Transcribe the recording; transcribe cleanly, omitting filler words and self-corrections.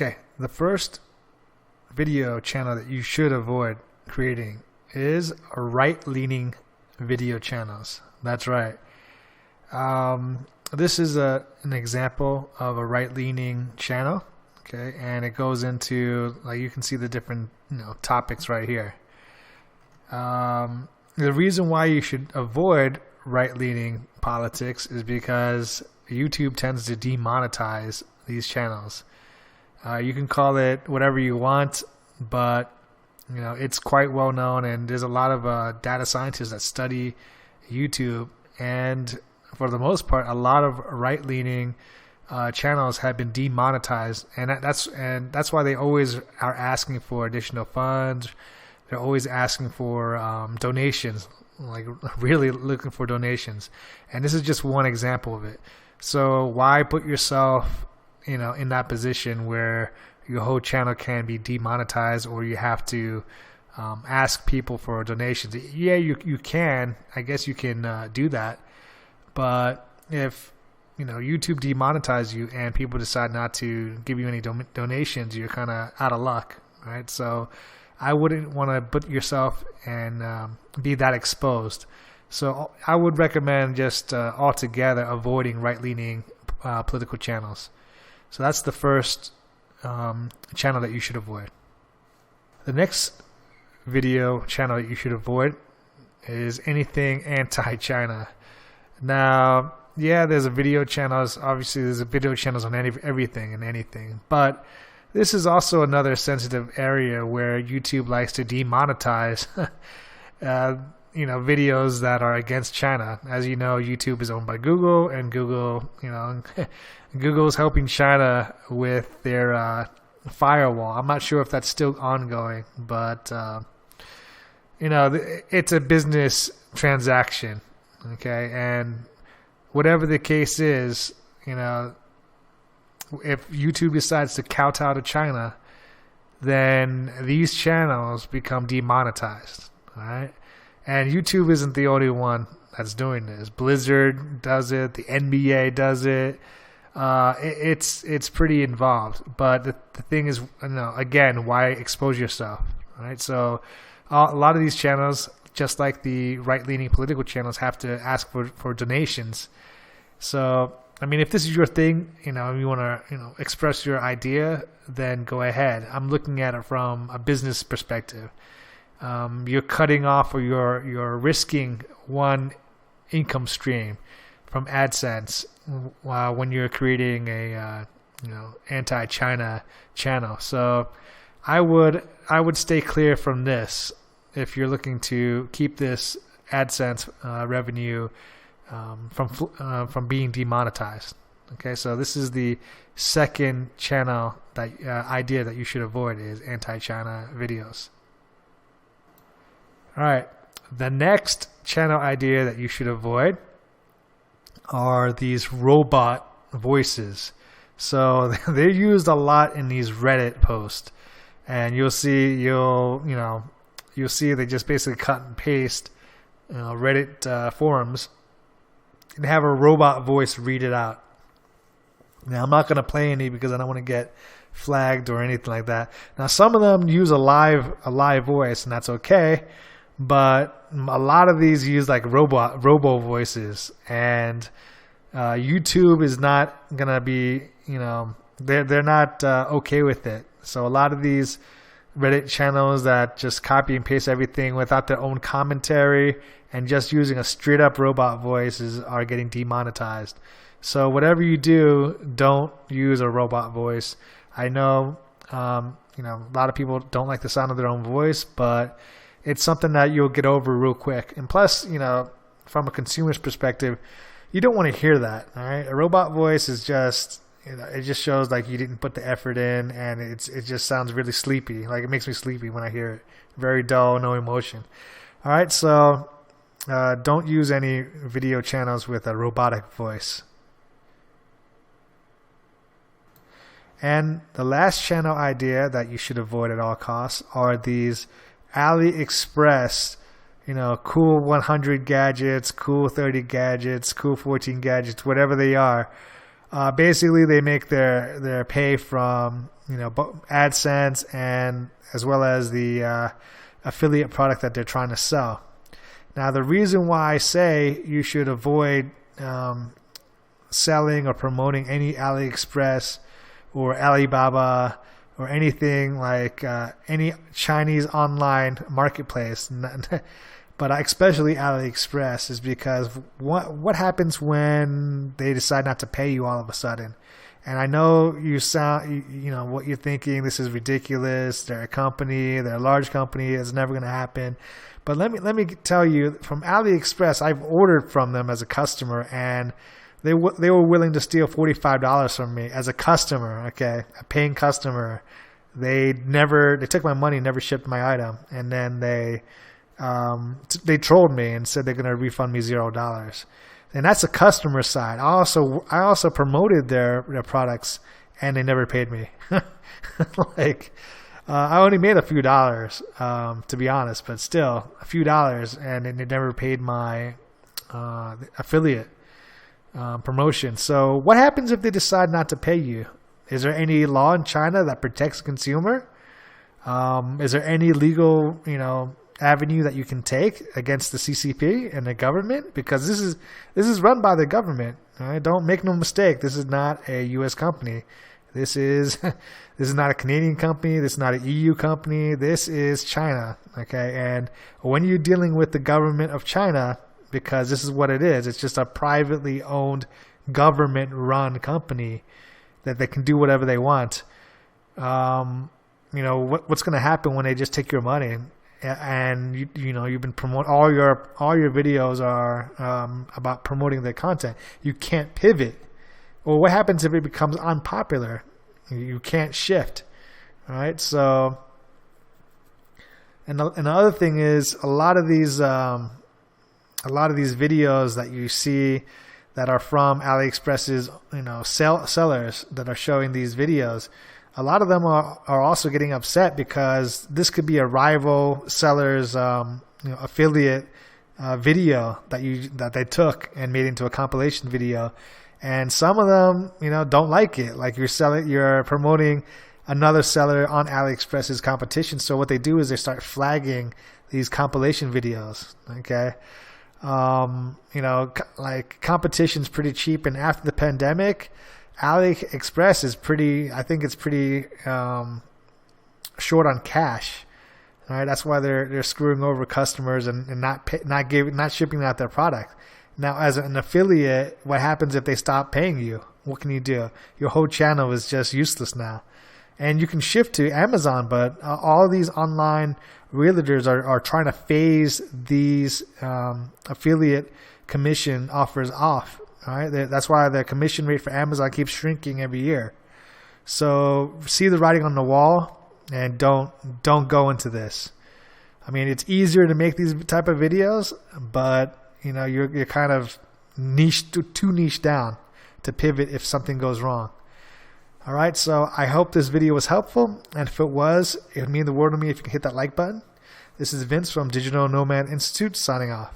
Okay, the first video channel that you should avoid creating is right-leaning video channels. That's right. This is an example of a right-leaning channel. Okay, and it goes into, like, you can see the different topics right here. The reason why you should avoid right-leaning politics is because YouTube tends to demonetize these channels. You can call it whatever you want, but it's quite well known, and there's a lot of data scientists that study YouTube, and for the most part, a lot of right-leaning channels have been demonetized, and that's why they always are asking for additional funds. They're always asking for donations, like really looking for donations, and this is just one example of it. So why put yourself in that position where your whole channel can be demonetized, or you have to ask people for donations? Yeah, you can. I guess you can do that, but if YouTube demonetizes you and people decide not to give you any donations, you're kind of out of luck, right? So I wouldn't want to put yourself and be that exposed. So I would recommend just altogether avoiding right-leaning political channels. So that's the first channel that you should avoid. The next video channel that you should avoid is anything anti-China. Now, yeah, there's a video channels. Obviously, there's a video channels on everything and anything. But this is also another sensitive area where YouTube likes to demonetize, videos that are against China. As you know, YouTube is owned by Google, and Google, Google's helping China with their firewall. I'm not sure if that's still ongoing, but it's a business transaction. Okay, and whatever the case is, if YouTube decides to kowtow to China, then these channels become demonetized. All right, and YouTube isn't the only one that's doing this. Blizzard does it. The NBA does it. It's pretty involved. But the thing is, again, why expose yourself? Right. So a lot of these channels, just like the right-leaning political channels, have to ask for donations. So, I mean, if this is your thing, you want to, express your idea, then go ahead. I'm looking at it from a business perspective. You're cutting off, or you're risking one income stream from AdSense when you're creating a anti-China channel. So, I would stay clear from this if you're looking to keep this AdSense revenue from being demonetized. Okay, so this is the second channel idea that you should avoid, is anti-China videos. All right, the next channel idea that you should avoid are these robot voices. So they're used a lot in these Reddit posts, and you'll see they just basically cut and paste Reddit forums and have a robot voice read it out. Now, I'm not going to play any because I don't want to get flagged or anything like that. Now, some of them use a live voice, and that's okay, but a lot of these use like robo voices, and YouTube is not going to be, they're not okay with it. So a lot of these Reddit channels that just copy and paste everything without their own commentary and just using a straight up robot voice are getting demonetized. So whatever you do, don't use a robot voice. I know, a lot of people don't like the sound of their own voice, but it's something that you'll get over real quick. And plus, from a consumer's perspective, you don't want to hear that. All right, a robot voice is just, it just shows like you didn't put the effort in, and it just sounds really sleepy. Like, it makes me sleepy when I hear it. Very dull, no emotion. All right, so don't use any video channels with a robotic voice. And the last channel idea that you should avoid at all costs are these Aliexpress, cool 100 gadgets, cool 30 gadgets, cool 14 gadgets, whatever they are. Basically, they make their pay from AdSense and as well as the affiliate product that they're trying to sell. Now, the reason why I say you should avoid selling or promoting any AliExpress or Alibaba or anything like any Chinese online marketplace, but especially AliExpress, is because what happens when they decide not to pay you all of a sudden? And I know what you're thinking, this is ridiculous. They're a company, they're a large company, it's never going to happen. But let me tell you, from AliExpress, I've ordered from them as a customer, and they were willing to steal $45 from me as a customer, okay, a paying customer. They took my money, never shipped my item, and then they trolled me and said they're going to refund me $0. And that's the customer side. I also promoted their products, and they never paid me. I only made a few dollars, to be honest, but still a few dollars, and they never paid my affiliate promotion. So what happens if they decide not to pay you? Is there any law in China that protects the consumer? Is there any legal, avenue that you can take against the CCP and the government? Because this is run by the government. All right? Don't make no mistake. This is not a U.S. company. This is not a Canadian company. This is not an EU company. This is China. Okay, and when you're dealing with the government of China, because this is what it is, it's just a privately owned, government-run company that they can do whatever they want. What's going to happen when they just take your money? And you've been promoting, all your videos are about promoting their content. You can't pivot. Well, what happens if it becomes unpopular? You can't shift, right? So, and the other thing is, a lot of these videos that you see that are from AliExpress's sellers that are showing these videos, a lot of them are also getting upset because this could be a rival seller's affiliate video that they took and made into a compilation video, and some of them don't like it. Like you're promoting another seller on AliExpress's competition. So what they do is they start flagging these compilation videos. Okay, like competition's pretty cheap, and after the pandemic, AliExpress is pretty short on cash. All right, that's why they're screwing over customers and not shipping out their product. Now, as an affiliate, what happens if they stop paying you? What can you do? Your whole channel is just useless now. And you can shift to Amazon, but all these online realtors are trying to phase these affiliate commission offers off. All right, that's why the commission rate for Amazon keeps shrinking every year. So see the writing on the wall, and don't go into this. I mean, it's easier to make these type of videos, but you're kind of too niche down to pivot if something goes wrong. All right, so I hope this video was helpful, and if it was, it would mean the world to me if you can hit that like button. This is Vince from Digital Nomad Institute signing off.